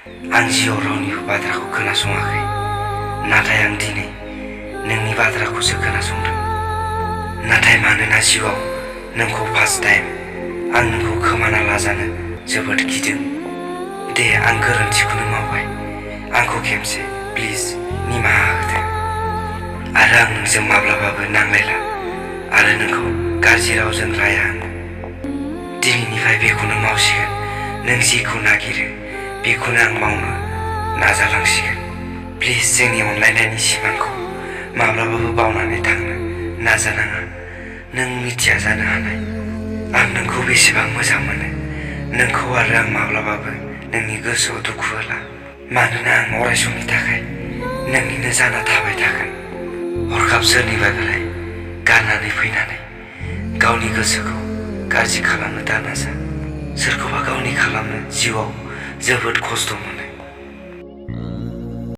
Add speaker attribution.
Speaker 1: आं जिउआव रावनिबो बाथ्राखौ खोनासङाखै, नाथाय आं दिनै नोंनि बाथ्राखौसो खोनासंदों। नाथाय मानोना जिउआव नोंखौ फार्स्ट टाइम आं नोंखौ खोमाना लाजानो जोबोद गिदों। दे, आं गोरोन्थिखौनो मावबाय। आंखौ खेबसे प्लिज निमाहा होदो। आरो आं नोंजों माब्लाबाबो नांलायला आरो नोंखौ गाज्रि रावजों राया आं। दिनैनिफ्राय बेखौनो मावसिगोन। नों जेखौ नागिरो बेखौनो आं मावनो नाजालांसिगोन। प्लिज जोंनि अनलायनायनि सिमांखौ माब्लाबाबो बावनानै थांनो नाजानाङा। नों मिथिया जानो हानाय आं नोंखौ बेसेबां मोजां मोनो। नोंखौ आरो आं माब्लाबाबो नोंनि गोसोआव दुखु होला, मानोना आं अरायसमनि थाखाय नोंनिनो जाना थाबाय थागोन। हरखाब सोरनिबाफ्राय गारनानै फैनानै गावनि गोसोखौ गाज्रि खालामनो दानाजा। सोरखौबा गावनि खालामनो जिउआव जोबोद खस्थ' मोनो।